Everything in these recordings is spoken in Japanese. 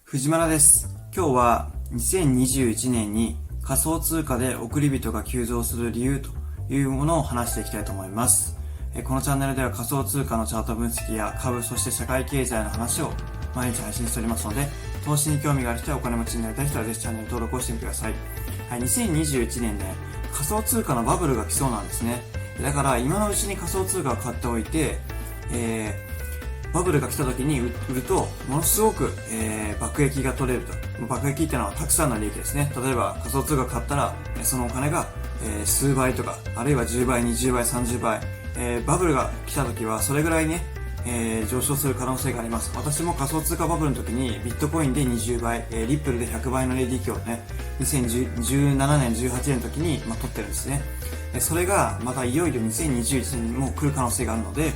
藤原です。今日は2021年に仮想通貨で送り人が急増する理由というものを話していきたいと思います。このチャンネルでは仮想通貨のチャート分析や株、そして社会経済の話を毎日配信しておりますので、投資に興味がある人やお金持ちになりたい人はぜひチャンネル登録をしてみてください。はい、2021年ね、仮想通貨のバブルが来そうなんですね。だから今のうちに仮想通貨を買っておいて、バブルが来た時に売ると、ものすごく、爆益が取れると。爆益っていうのはたくさんの利益ですね。例えば仮想通貨買ったら、そのお金が、数倍とか、あるいは10倍、20倍、30倍、バブルが来た時はそれぐらいね、上昇する可能性があります。私も仮想通貨バブルの時にビットコインで20倍、リップルで100倍の利益をね、2017年、18年の時に、取ってるんですね。それがまたいよいよ2021年にも来る可能性があるので、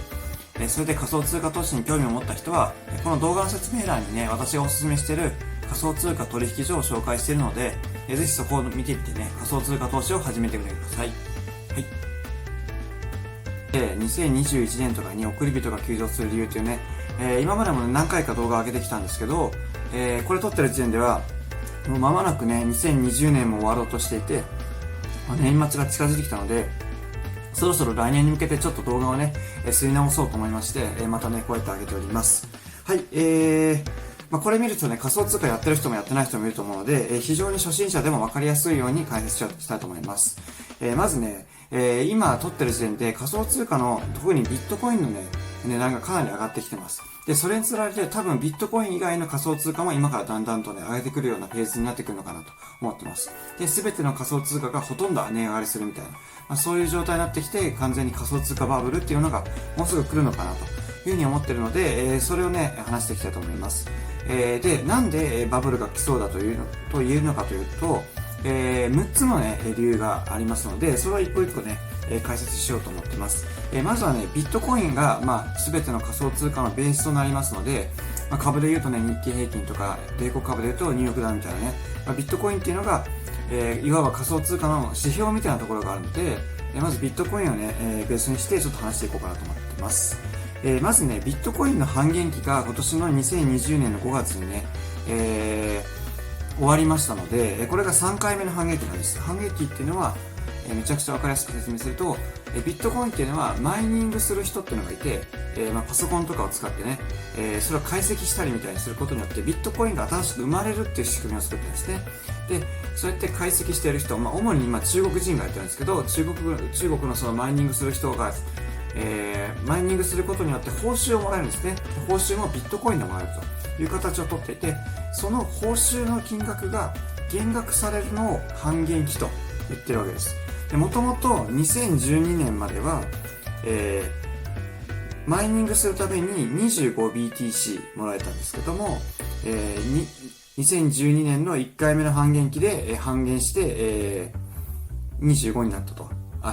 それで仮想通貨投資に興味を持った人は、この動画の説明欄にね、私がおすすめしている仮想通貨取引所を紹介しているので、ぜひそこを見ていってね、仮想通貨投資を始めてみてください。はい。2021年とかに送り人が急増する理由っていうね、今までも、何回か動画を上げてきたんですけど、これ撮ってる時点では、もう間もなくね、2020年も終わろうとしていて、年末が近づいてきたので、そろそろ来年に向けてちょっと動画をね、吸い直そうと思いまして、またね、こうやって上げております。はい、これ見るとね、仮想通貨やってる人もやってない人もいると思うので、非常に初心者でもわかりやすいように解説したいと思います。まずね、今撮ってる時点で仮想通貨の、特にビットコインのね、値段がかなり上がってきてます。で、それにつられて多分ビットコイン以外の仮想通貨も今からだんだんとね、上げてくるようなペースになってくるのかなと思ってます。で、すべての仮想通貨がほとんど値上がりするみたいな、そういう状態になってきて、完全に仮想通貨バブルっていうのがもうすぐ来るのかなというふうに思ってるので、それをね、話していきたいと思います。で、なんでバブルが来そうだと言えるのかというと、6つのね、理由がありますので、それを一個一個ね、解説しようと思ってます。まずはね、ビットコインが、すべての仮想通貨のベースとなりますので、株で言うとね、日経平均とか、米国株で言うとニューヨークダウみたいなね、ビットコインっていうのが、いわば仮想通貨の指標みたいなところがあるので、まずビットコインをね、ベースにしてちょっと話していこうかなと思ってます。まずね、ビットコインの半減期が今年の2020年の5月にね、終わりましたので、これが3回目の半減期なんです。半減期っていうのは、めちゃくちゃわかりやすく説明すると、ビットコインっていうのはマイニングする人っていうのがいて、パソコンとかを使ってね、それを解析したりみたいにすることによってビットコインが新しく生まれるっていう仕組みを作ってるんですね。で、そうやって解析している人、主に今中国人がやってるんですけど、中国のそのマイニングする人が、マイニングすることによって報酬をもらえるんですね。報酬もビットコインでもらえるという形をとっていて、その報酬の金額が減額されるのを半減期と言ってるわけです。もともと2012年までは、マイニングするために 25BTC もらえたんですけども、2012年の1回目の半減期で、半減して、25になったと。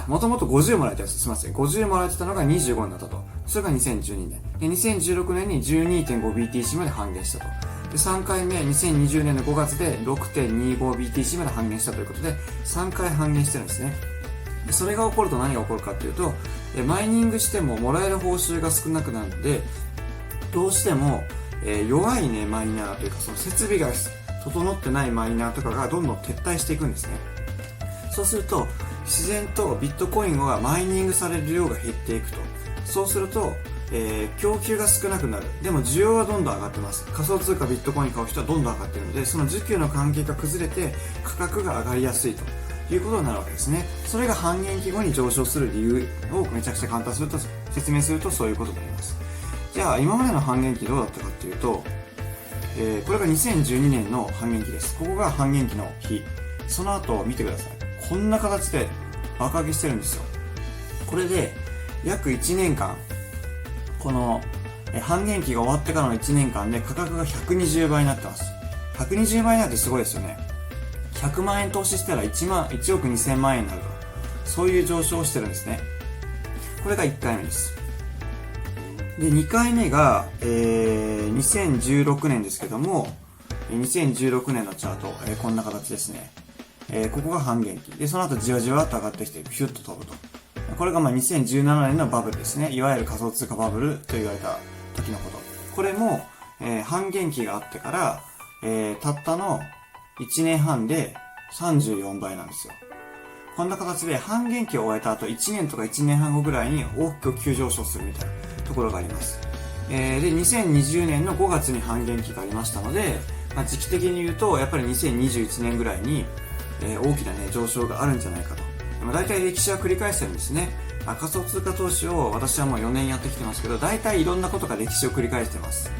もともと50もらえたやつ、すみません。50もらえてたのが25になったと。それが2012年。で、2016年に 12.5BTC まで半減したと。で、3回目、2020年の5月で 6.25BTC まで半減したということで、3回半減してるんですね。で、それが起こると何が起こるかっていうと、マイニングしてももらえる報酬が少なくなるので、どうしても、弱いね、マイナーというか、その設備が整ってないマイナーとかがどんどん撤退していくんですね。そうすると、自然とビットコインがマイニングされる量が減っていくと。そうすると、供給が少なくなる。でも需要はどんどん上がってます。仮想通貨ビットコイン買う人はどんどん上がっているので、その需給の関係が崩れて価格が上がりやすいということになるわけですね。それが半減期後に上昇する理由をめちゃくちゃ簡単すると、説明するとそういうことになります。じゃあ今までの半減期どうだったかっていうと、これが2012年の半減期です。ここが半減期の日。その後見てください。こんな形で爆上げしてるんですよ。これで約1年間、この半減期が終わってからの1年間で価格が120倍になってます。120倍になってすごいですよね。100万円投資したら1億2000万円になると。そういう上昇をしてるんですね。これが1回目です。で、2回目が、2016年ですけども、2016年のチャート、こんな形ですね。ここが半減期。で、その後じわじわと上がってきて、ヒュッと飛ぶと。これが2017年のバブルですね。いわゆる仮想通貨バブルと言われた時のこと。これも、半減期があってから、たったの1年半で34倍なんですよ。こんな形で半減期を終えた後1年とか1年半後ぐらいに大きく急上昇するみたいなところがあります。で、2020年の5月に半減期がありましたので、時期的に言うと、やっぱり2021年ぐらいに、大きなね、上昇があるんじゃないかと。大体歴史は繰り返してるんですね。仮想通貨投資を私はもう4年やってきてますけど、大体いろんなことが歴史を繰り返してます。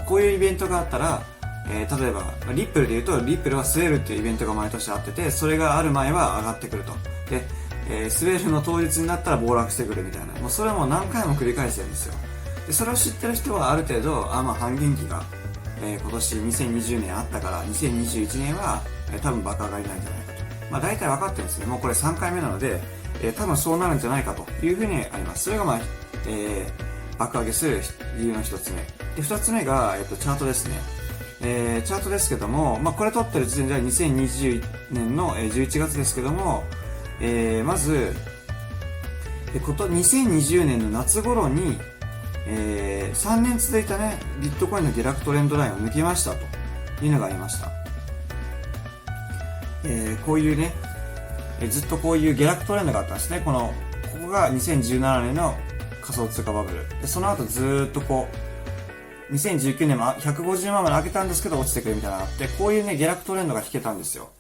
こういうイベントがあったら、例えば、リップルで言うと、リップルはスウェールっていうイベントが毎年あってて、それがある前は上がってくると。で、スウェールの当日になったら暴落してくるみたいな。もうそれはもう何回も繰り返してるんですよ。で、それを知ってる人はある程度、半減期が、今年2020年あったから、2021年は、多分爆上がりなんじゃないかと。大体分かってるんですね。もうこれ3回目なので、多分そうなるんじゃないかというふうにあります。それが爆上げする理由の一つ目。で、二つ目が、チャートですね。チャートですけども、これ撮ってる時点では2020年の11月ですけども、まず、2020年の夏頃に、3年続いたね、ビットコインの下落トレンドラインを抜けましたというのがありました。こういうね、ずっとこういう下落トレンドがあったんですね。ここが2017年の仮想通貨バブル。で、その後ずーっと2019年も150万まで上げたんですけど落ちてくるみたいなのがあって、こういうね、下落トレンドが引けたんですよ。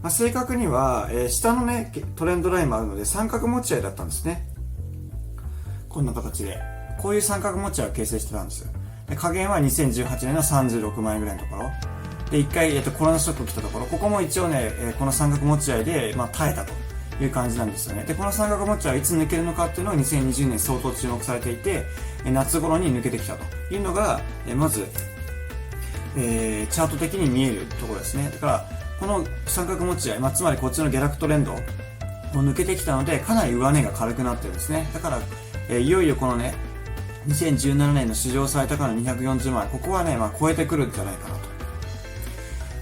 正確には、下のね、トレンドラインもあるので、三角持ち合いだったんですね。こんな形で。こういう三角持ち合いを形成してたんですよ。で、下限は2018年の36万円ぐらいのところ。で、一回、コロナショック来たところ、ここも一応ね、この三角持ち合いで、耐えたという感じなんですよね。で、この三角持ち合いいつ抜けるのかっていうのを2020年相当注目されていて、夏頃に抜けてきたというのが、まず、チャート的に見えるところですね。だから、この三角持ち合い、つまりこっちの下落トレンドを抜けてきたので、かなり上値が軽くなってるんですね。だから、いよいよこのね、2017年の史上最高値240万円、ここはね、超えてくるんじゃないかなと。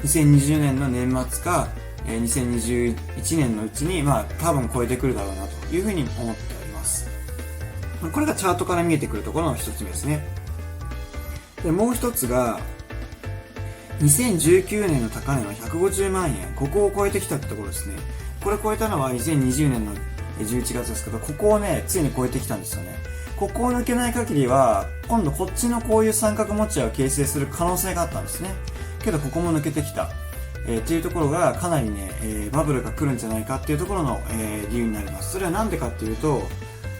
2020年の年末か、2021年のうちに、多分超えてくるだろうなというふうに思っております。これがチャートから見えてくるところの一つ目ですね。で、もう一つが、2019年の高値の150万円、ここを超えてきたってところですね。これ超えたのは2020年の11月ですけど、ここをね、ついに超えてきたんですよね。ここを抜けない限りは、今度こっちのこういう三角持ち合いを形成する可能性があったんですね。けどここも抜けてきた。っていうところがかなりね、バブルが来るんじゃないかっていうところの、理由になります。それはなんでかっていうと、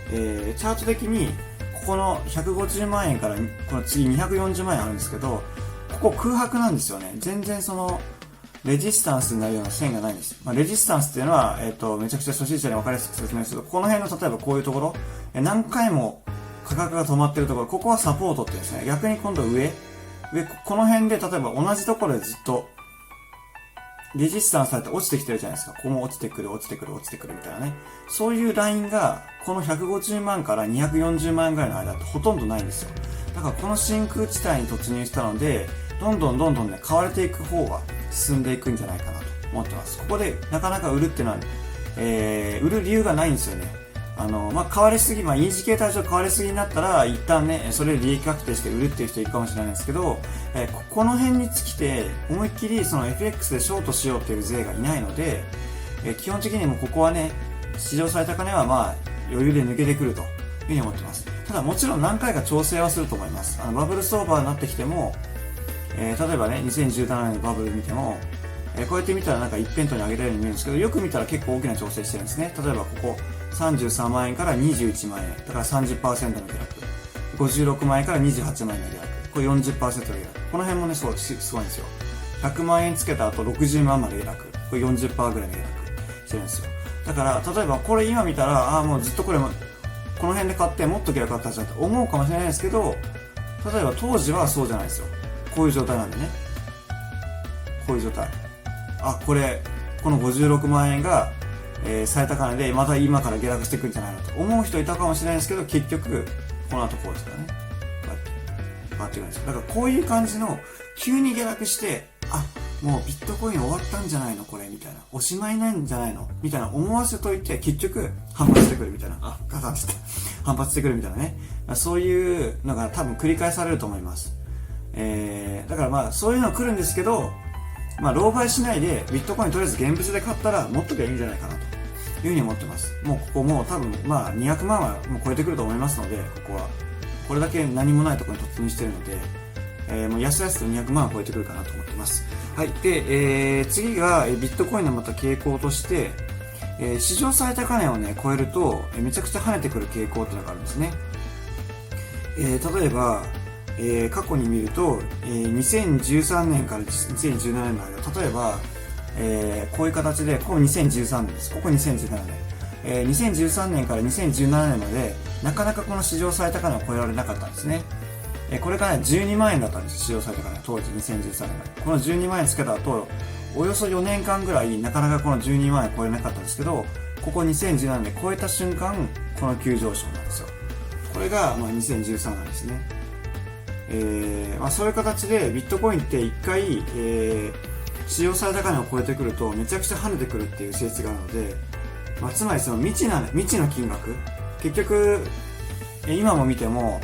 チャート的に、ここの150万円からこの次240万円あるんですけど、ここ空白なんですよね。全然レジスタンスになるような線がないんです。レジスタンスっていうのは、めちゃくちゃ初心者に分かりやすく説明すると、この辺の例えばこういうところ、何回も価格が止まってるところ、ここはサポートっていうんですね。逆に今度上、この辺で例えば同じところでずっと、レジスタンスされて落ちてきてるじゃないですか。ここも落ちてくる、落ちてくる、落ちてくるみたいなね。そういうラインが、この150万から240万円ぐらいの間ってほとんどないんですよ。だからこの真空地帯に突入したので、どんどんね、買われていく方が進んでいくんじゃないかなと思ってます。ここでなかなか売るっていうのは、売る理由がないんですよね。買われすぎ、インジケーター上買われすぎになったら、一旦ね、それで利益確定して売るっていう人いるかもしれないんですけど、この辺に尽きて、思いっきりその FX でショートしようっていう勢がいないので、基本的にもここはね、史上最高値は余裕で抜けてくるというふうに思ってます。ただもちろん何回か調整はすると思います。バブル相場になってきても、例えばね、2017年のバブル見ても、こうやって見たらなんか一辺倒に上げられるように見えるんですけど、よく見たら結構大きな調整してるんですね。例えばここ、33万円から21万円。だから 30% の下落。56万円から28万円の下落。これ 40% の下落。この辺もね、すごいんですよ。100万円つけた後60万まで下落。これ 40% ぐらいの下落してるんですよ。だから、例えばこれ今見たら、もうずっとこの辺で買ってもっと下落あったじゃんって思うかもしれないですけど、例えば当時はそうじゃないですよ。こういう状態なんでね。こういう状態。この56万円が、最高値でまた今から下落していくんじゃないのと思う人いたかもしれないですけど、結局、この後こうですからね。こうやって、変わってくるんですよ。だからこういう感じの、急に下落して、もうビットコイン終わったんじゃないのこれみたいな。おしまいなんじゃないのみたいな思わせといて、結局、反発してくるみたいな。ガタンって反発してくるみたいなね。そういうのが多分繰り返されると思います。だからまあそういうの来るんですけど、まあ狼狽しないでビットコインとりあえず現物で買ったら持っときゃいいんじゃないかなというふうに思ってます。もうここもう多分まあ200万はもう超えてくると思いますので、ここはこれだけ何もないところに突入しているので、もう安々と200万は超えてくるかなと思ってます。はい。で、次がビットコインのまた傾向として、史上最高値をね超えると、めちゃくちゃ跳ねてくる傾向っていうのがあるんですね。例えば、過去に見ると、2013年から2017年の間、例えば、こういう形で、ここ2013年です。ここ2017年。2013年から2017年まで、なかなかこの史上最高値を超えられなかったんですね。これがね、12万円だったんです。史上最高値。当時2013年まで。この12万円つけた後、およそ4年間ぐらい、なかなかこの12万円超えれなかったんですけど、ここ2017年で超えた瞬間、この急上昇なんですよ。これが、まあ、2013なんですね。まあ、そういう形でビットコインって一回、使用された金を超えてくるとめちゃくちゃ跳ねてくるっていう性質があるので、まあ、つまりその未知の金額、結局、今も見ても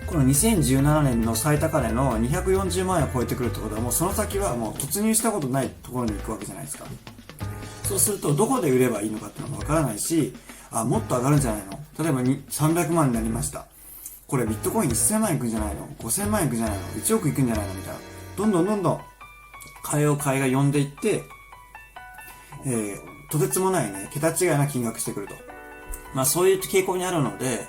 この2017年の最高値の240万円を超えてくるってことはもうその先はもう突入したことないところに行くわけじゃないですか。そうするとどこで売ればいいのかっていうのもわからないし、もっと上がるんじゃないの、例えば300万になりました、これビットコイン1000万円いくんじゃないの、5000万円いくんじゃないの、1億いくんじゃないのみたいな、どんどん買いが呼んでいって、とてつもないね、桁違いな金額してくると。まあそういう傾向にあるので、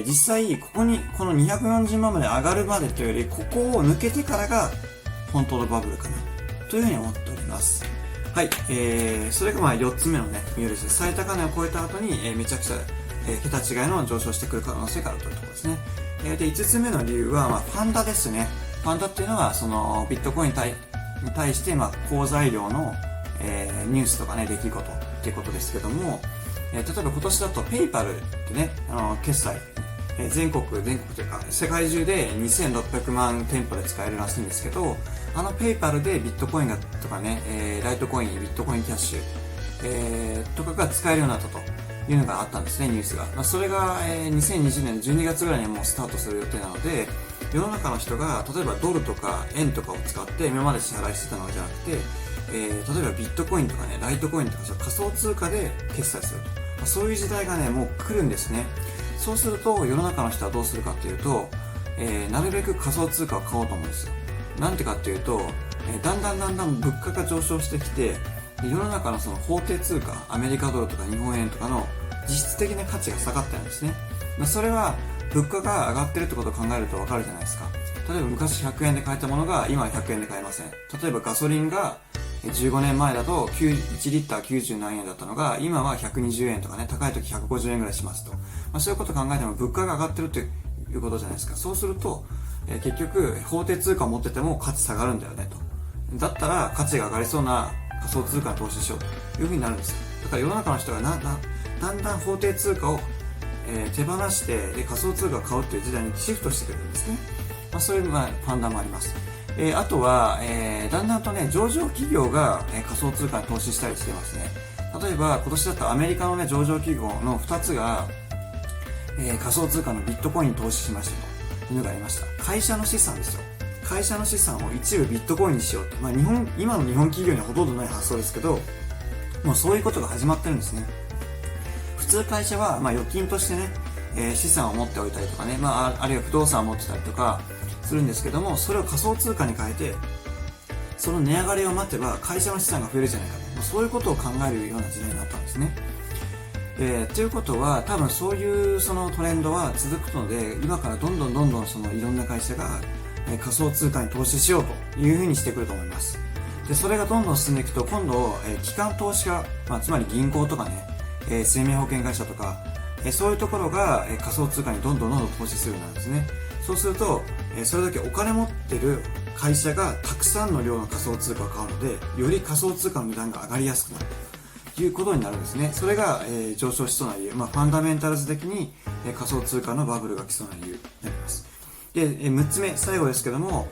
実際、この240万まで上がるまでというより、ここを抜けてからが本当のバブルかな、というふうに思っております。はい、それがまあ4つ目のね、見です。最高値を超えた後に、めちゃくちゃ、桁違いの上昇してくる可能性があるというところですね。で、5つ目の理由は、まあファンダですね。ファンダっていうのは、その、ビットコインに対して、まあ、好材料の、ニュースとかね、出来事っていうことですけども、例えば今年だとペイパルってね、決済、全国というか、世界中で2600万店舗で使えるらしいんですけど、ペイパルでビットコインとかね、ライトコイン、ビットコインキャッシュ、とかが使えるようになったというのがあったんですね、ニュースが。まあ、それが、2020年12月ぐらいにもうスタートする予定なので、世の中の人が例えばドルとか円とかを使って今まで支払いしてたのじゃなくて、例えばビットコインとかね、ライトコインとか仮想通貨で決済すると、まあ、そういう時代がねもう来るんですね。そうすると世の中の人はどうするかっていうと、なるべく仮想通貨を買おうと思うんですよ。なんてかっていうと、だんだん物価が上昇してきて、世の中のその法定通貨、アメリカドルとか日本円とかの実質的な価値が下がってるんですね。まあ、それは物価が上がってるってことを考えるとわかるじゃないですか。例えば昔100円で買えたものが今は100円で買えません。例えばガソリンが15年前だと1リッター90何円だったのが今は120円とかね、高い時150円ぐらいしますと。まあ、そういうことを考えても物価が上がってるっていうことじゃないですか。そうすると、結局法定通貨を持ってても価値下がるんだよねと。だったら価値が上がりそうな仮想通貨に投資しようというふうになるんですよ。だから世の中の人がだんだん法定通貨を手放して仮想通貨を買うっていう時代にシフトしてくれるんですね。まあ、そういうファンダもあります。あとは、だんだんとね、上場企業が、仮想通貨に投資したりしてますね。例えば、今年だとアメリカのね、上場企業の2つが、仮想通貨のビットコインに投資しましたというのがありました。会社の資産ですよ。会社の資産を一部ビットコインにしようと。まあ、今の日本企業にはほとんどない発想ですけど、もうそういうことが始まってるんですね。普通会社は、まあ、預金としてね、資産を持っておいたりとかね、まあ、あるいは不動産を持ってたりとかするんですけども、それを仮想通貨に変えて、その値上がりを待てば会社の資産が増えるじゃないかと、まあ、そういうことを考えるような時代になったんですね。ということは、多分そういうそのトレンドは続くので、今からどんどんそのいろんな会社が仮想通貨に投資しようというふうにしてくると思います。で、それがどんどん進んでいくと、今度、機関投資家、まあ、つまり銀行とかね、生命保険会社とか、そういうところが仮想通貨にどんどん投資するようになるんですね。そうすると、それだけお金持ってる会社がたくさんの量の仮想通貨を買うので、より仮想通貨の値段が上がりやすくなるということになるんですね。それが、上昇しそうな理由、まあ、ファンダメンタルズ的に、仮想通貨のバブルが来そうな理由になります。で、6つ目、最後ですけども、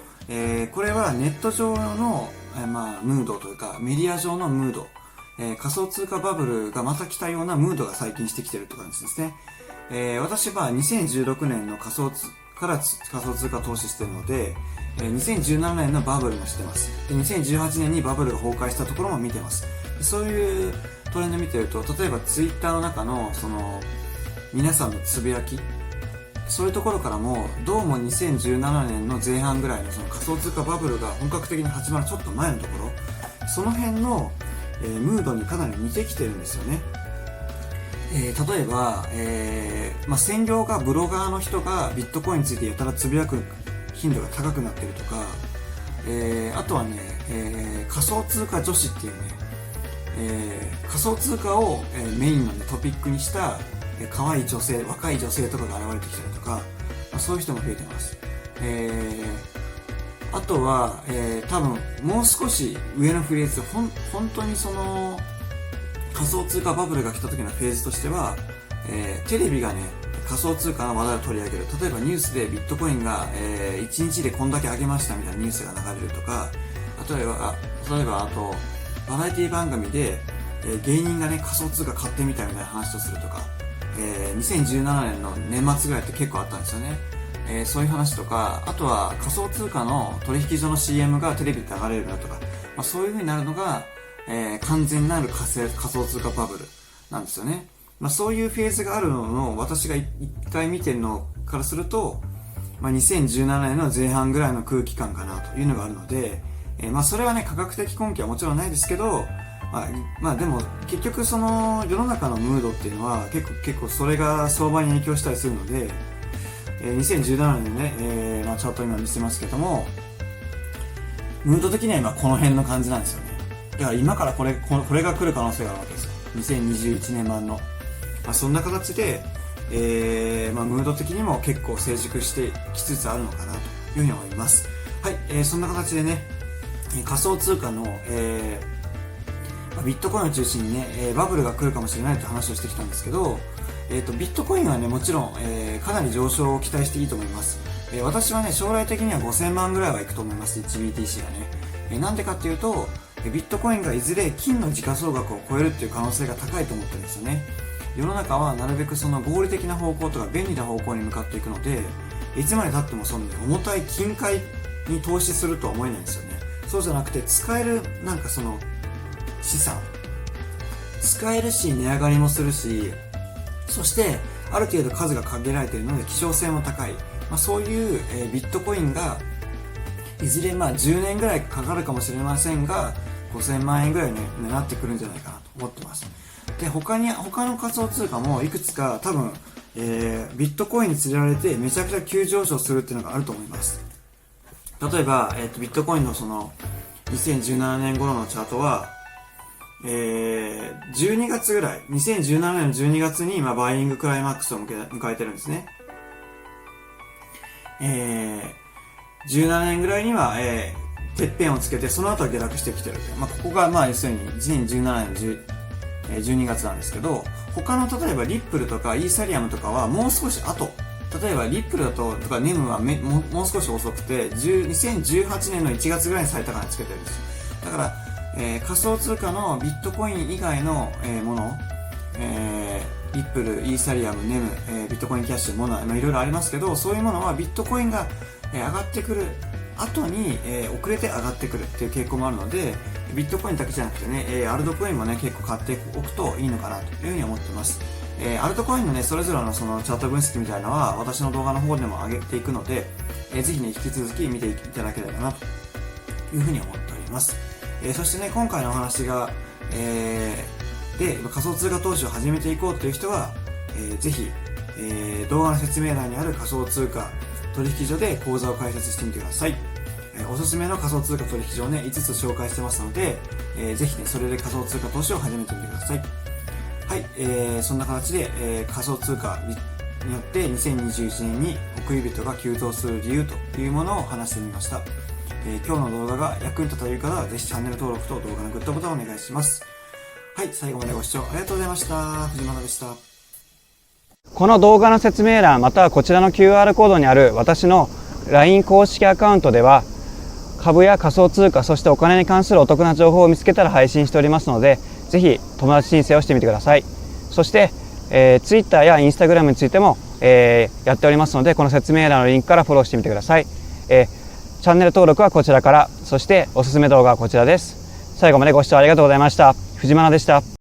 これはネット上の、まあ、ムードというか、メディア上のムード、仮想通貨バブルがまた来たようなムードが最近してきているって感じですね。私は2016年の仮想から仮想通貨投資してるので、2017年のバブルも知ってます。で、2018年にバブルが崩壊したところも見てます。でそういうトレンド見てると、例えばツイッターの中の皆さんのつぶやき、そういうところからもどうも2017年の前半ぐらいのその仮想通貨バブルが本格的に始まるちょっと前のところ、その辺の、ムードにかなり似てきてるんですよね。例えば、専業がブロガーの人がビットコインについてやたらつぶやく頻度が高くなってるとか、あとはね、仮想通貨女子っていうね、仮想通貨を、メインの、ね、トピックにした可愛い女性、若い女性とかが現れてきたりとか、そういう人も増えてます。あとは、多分もう少し上のフレーズ、本当に仮想通貨バブルが来た時のフェーズとしては、テレビがね、仮想通貨の話題を取り上げる。例えばニュースでビットコインが、1日でこんだけ上げましたみたいなニュースが流れるとか、例えばあと、バラエティ番組で、芸人がね、仮想通貨買ってみたみたいな話をするとか、2017年の年末ぐらいって結構あったんですよね。そういう話とか、あとは仮想通貨の取引所の CM がテレビで流れるとか、そういう風になるのが、完全なる仮想通貨バブルなんですよね。そういうフェーズがあるのを私が一回見てるのからすると、2017年の前半ぐらいの空気感かなというのがあるので、それはね、科学的根拠はもちろんないですけど、でも結局世の中のムードっていうのは結構それが相場に影響したりするので、2017年のね、チャートを今見せますけども、ムード的には今この辺の感じなんですよね。だから今からこれが来る可能性があるわけですよ。2021年版の。そんな形で、ムード的にも結構成熟してきつつあるのかなというふうに思います。はい、そんな形でね、仮想通貨の、ビットコインを中心にね、バブルが来るかもしれないという話をしてきたんですけど、ビットコインはね、もちろん、かなり上昇を期待していいと思います。私はね、将来的には5000万ぐらいはいくと思います、1BTC がね。なんでかっていうと、ビットコインがいずれ金の時価総額を超えるっていう可能性が高いと思ってるんですよね。世の中はなるべく合理的な方向とか便利な方向に向かっていくので、いつまで経っても重たい金塊に投資するとは思えないんですよね。そうじゃなくて、使える資産、使えるし値上がりもするし、そしてある程度数が限られているので希少性も高い、そういう、ビットコインがいずれ10年ぐらいかかるかもしれませんが、5000万円ぐらいになってくるんじゃないかなと思ってます。で、他の仮想通貨もいくつか多分、ビットコインに連れられてめちゃくちゃ急上昇するっていうのがあると思います。例えば、ビットコインの2017年頃のチャートは、12月ぐらい、2017年の12月にバイイングクライマックスを迎えてるんですね。17年ぐらいには、てっぺんをつけて、その後は下落してきてる。ここが要するに2017年の12月なんですけど、他の例えばリップルとかイーサリアムとかはもう少し後、例えばリップルだとかネムはもう少し遅くて、2018年の1月ぐらいに最高値つけてるんです。だから、仮想通貨のビットコイン以外の、もの、リップル、イーサリアム、ネム、ビットコインキャッシュ、もの、いろいろありますけど、そういうものはビットコインが、上がってくる後に、遅れて上がってくるっていう傾向もあるので、ビットコインだけじゃなくてね、アルトコインもね、結構買っておくといいのかなというふうに思ってます。アルトコインのね、それぞれのチャート分析みたいなのは、私の動画の方でも上げていくので、ぜひね、引き続き見ていただければな、というふうに思っております。そしてね、今回のお話が、で、仮想通貨投資を始めていこうという人は、ぜひ、動画の説明欄にある仮想通貨取引所で講座を開設してみてください。おすすめの仮想通貨取引所をね、5つ紹介してますので、ぜひね、それで仮想通貨投資を始めてみてください。はい、そんな形で、仮想通貨によって2021年に億り人が急増する理由というものを話してみました。今日の動画が役に立ったという方は、ぜひチャンネル登録と動画のグッドボタンをお願いします。はい、最後までご視聴ありがとうございました。藤原でした。この動画の説明欄またはこちらの QR コードにある私の LINE 公式アカウントでは、株や仮想通貨、そしてお金に関するお得な情報を見つけたら配信しておりますので、ぜひ友達申請をしてみてください。そして、Twitter や Instagram についても、やっておりますので、この説明欄のリンクからフォローしてみてください。チャンネル登録はこちらから、そしておすすめ動画はこちらです。最後までご視聴ありがとうございました。藤間でした。